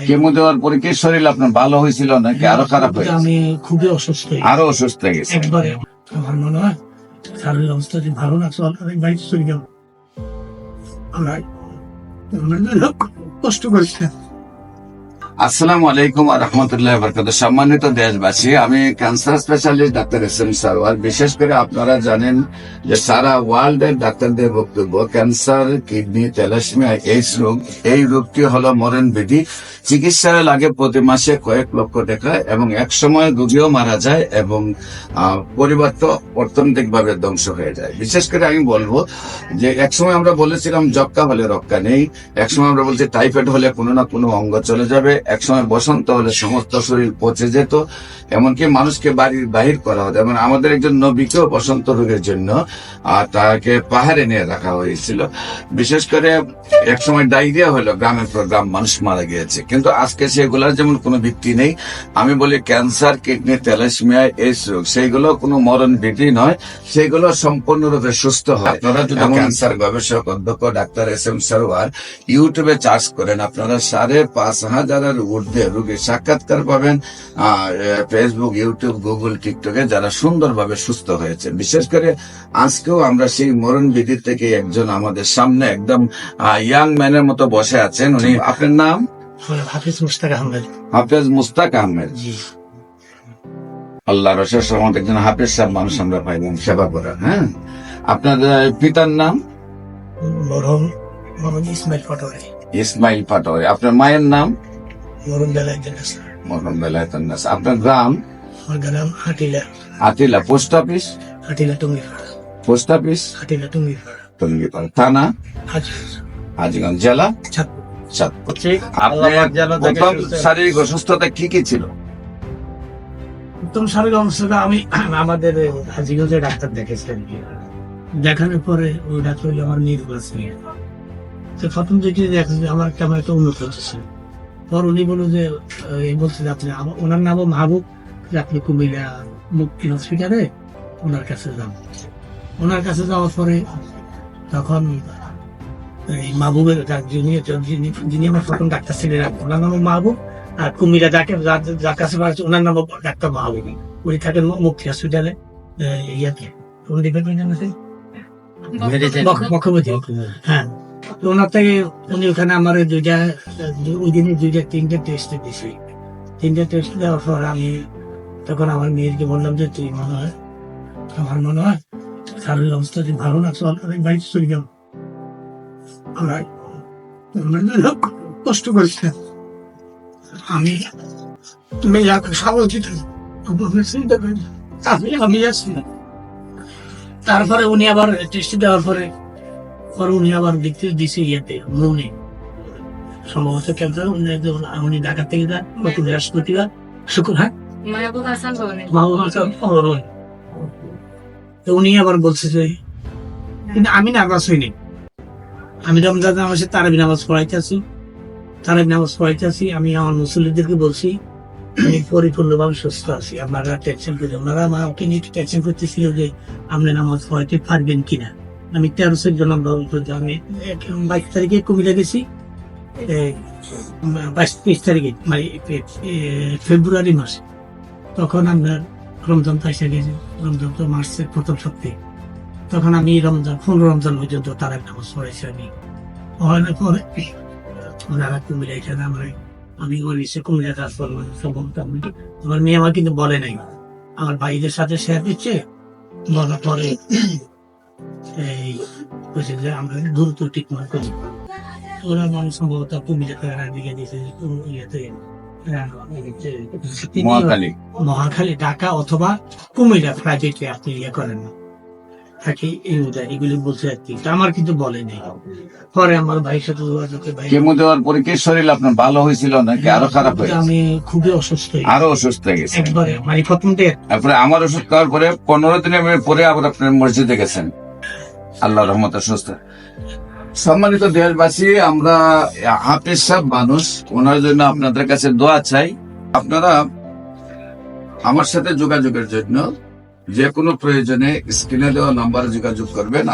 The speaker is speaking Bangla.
কেমো দেওয়ার পরে কি শরীর আপনার ভালো হয়েছিল নাকি আরো খারাপ হয়েছে? আমি খুবই অসুস্থ আরো অসুস্থ হয়ে গেছে একবারে। আমার মনে হয় শারীরিক অবস্থা যদি ভালো না চল আমি বাড়িতে চলে যাবো। আমরা কষ্ট করছি। আসসালামু আলাইকুম ওয়া রাহমাতুল্লাহি ওয়া বারাকাতুহু। সম্মানিত দেশবাসী, আমি cancer specialist doctor SM. Sarwar. বিশেষ করে আপনারা জানেন যে সারা ওয়ার্ল্ড এর ডাক্তারদের বক্তব্য ক্যান্সার, কিডনি, থ্যালাসেমিয়া, এইডস রোগ, এই রোগটি হলো মরণ ব্যাধি। চিকিৎসা লাগে প্রতি মাসে কয়েক লক্ষ টাকা এবং এক সময় রোগীও মারা যায় এবং পরিবার তো অর্থনৈতিকভাবে ধ্বংস হয়ে যায়। বিশেষ করে আমি বলবো যে এক সময় আমরা বলেছিলাম যক্কা হলে রক্ষা নেই, এক সময় আমরা বলছি টাইফয়েড হলে কোনো না কোনো অঙ্গ চলে যাবে, এক সময় বসন্ত হলে সমস্ত শরীর পচে যেত, এমনকি মানুষকে বাড়ির বাহির করা হতো। এবং আমাদের একজন নবীকেও বসন্ত রোগের জন্য তাকে পাহাড়ে নিয়ে রাখা হয়েছিল। বিশেষ করে এক সময় ডায়রিয়া হলো, গ্রামের পর গ্রাম মানুষ মারা গিয়েছে। কিন্তু আজকে সেগুলোর যেমন কোনো ভিত্তি নেই। আমি বলি ক্যান্সার, কিডনি, থ্যালাসেমিয়া, এইডস রোগ সেইগুলো কোনো মরণ ব্যাধি নয়, সেগুলো সম্পূর্ণরূপে সুস্থ হয়। আপনারা যদি ক্যান্সার গবেষক অধ্যক্ষ ডাক্তার এস.এম. সারওয়ার ইউটিউবে চার্জ করেন, আপনারা 5,500-এর ঊর্ধ্বে রোগীর সাক্ষাৎকার পাবেন। ফেসবুক, ইউটিউব, গুগল, টিকটকে যারা সুন্দরভাবে সুস্থ হয়েছে। বিশেষ করে আজকেও আমরা সেই মরণ বিধি থেকে একজন আমাদের সামনে একদম ইয়াং ম্যানের মতো বসে আছেন। উনি, আপনার নাম? হাফিজ মুশতাক আহমেদ। হাফেজ মুশতাক আহমেদ। আল্লাহ রসের সমাজ একজন হাফেজ সাহেব মানুষ আমরা পাইলাম সেবা করার। হ্যাঁ, আপনার পিতার নাম? মরহুম মোহাম্মদ ইসমাইল পাটোয়ারি। ইসমাইল পাটোয়ারি। আপনার মায়ের নাম? মরহুম বেলায়েতুন নেসা। মরহুম বেলায়েতুন নেসা। আপনার গ্রাম? আমার গ্রাম Hatila. Hatila. Post office? Hatila Tungipara. Post office? Hatila Tungipara. Tungipara. থানা? হাজীগঞ্জ। জেলা? চাঁদপুর। চাঁদপুর। আপনার প্রথম শারীরিক অসুস্থতা কি কি ছিল? প্রথম শারীরিক অবস্থাটা আমি আমাদের হাজীগঞ্জে ডাক্তার দেখেছি আর কি। দেখানোর পরে ওই ডাক্তার আমার নির্বাচন তো প্রথম থেকে দেখা যায় আমার কেমন একটা উন্নত হচ্ছে। পর উনি বলল যে বলছে যে আপনি, ওনার নামও মাহবুব, যে আপনি কুমিল্লা মুক্তি হসপিটালে ওনার কাছে যান। ওনার কাছে যাওয়ার পরে তখন এই মাহবুবের যিনি আমার প্রথম ডাক্তার ছিলেন, ওনার নামও মাহবুব। আর কুমিল্লা যার কাছে পাচ্ছে ওনার নাম ডাক্তার মাহবুব। উনি থাকেন মুক্তি হসপিটালে, ইয়াতে কোন ডিপার্টমেন্ট আছে, মুখ্যমন্ত্রী। হ্যাঁ, তো ওনার থেকে উনি ওখানে আমার ওই দিনে 2-3টে টেস্ট দিয়েছি। 3টে টেস্ট দেওয়ার পর আমি তখন আমার মেয়েকে বললাম যে তুই আমার মনে হয় শারীরিক অবস্থা যদি ভালো না চল আমি বাড়িতে চলে যাবো। আমরা কষ্ট করিস না, আমি তুমি স্বাভাবিক আমি আছি। তারপরে উনি আবার টেস্ট দেওয়ার পরে উনি আবার দেখতে দিছে ইয়েতে মনে সম্ভবত ক্যান্সার। উনি ঢাকা থেকে যান গত বৃহস্পতিবার, শুক্রবার উনি আবার বলছে যে, কিন্তু আমি নার্ভাস হইনি। আমি রমজান মাসে তারাবি নামাজ পড়াইতে আছি। আমি আমার মুসল্লিদেরকে বলছি আমি পরিপূর্ণভাবে সুস্থ আছি, আপনারা টেনশন করি। ওনারা আমাকে নিয়ে টেনশন করতেছিল যে আপনি নামাজ পড়াইতে পারবেন কিনা। আমি 13 নম্বর আমি 22 তারিখে কুমিল্লা গেছি, 22-23 তারিখে মানে ফেব্রুয়ারি মাসে। তখন আপনার রমজান পয়সা গেছে, রমজান তো মার্চের প্রথম সপ্তাহে। তখন আমি 15 রমজান পর্যন্ত তার একটা নামাজ পড়াইছি। আমি পড়ানোর পরে ওনারা কুমিল্লা এখানে আমি কুমিল্লা কাজ করবো সম্ভবত। আমার মেয়ে আমার কিন্তু বলে নাই, আমার ভাইদের সাথে শেয়ার দিচ্ছে। বলার পরে এই বলছে যে আমরা দ্রুত ট্রিটমেন্ট করি। ওরা মানুষ সম্ভবত কুমিল্লা দিকে দিয়েছে ইয়েতে মহাখালী, ঢাকা অথবা কুমিল্লা প্রাইভেটে আপনি ইয়ে করেন না থাকি এগুলি বলছে আর কি। আমার কিন্তু বলে নেই। পরে আমার ভাইয়ের সাথে কেমো দেওয়ার পরে কি শরীর আপনার ভালো হয়েছিল নাকি আরো খারাপ হয়েছে? আমি খুবই অসুস্থ, আরো অসুস্থ হয়ে গেছে একবারে। মানে প্রথম তারপরে আমার ওষুধ খাওয়ার পরে 15 দিনের পরে আবার আপনার মসজিদে গেছেন, আল্লাহ রহমতে সুস্থ। সম্মানিত দেশবাসী, আমরা হাফেজ সাহেব মানুষ, ওনার জন্য আপনাদের কাছে দোয়া চাই। আপনারা আমার সাথে যোগাযোগের জন্য যে কোনো প্রয়োজনে স্ক্রিনে দেওয়া নাম্বারে যোগাযোগ করবেন।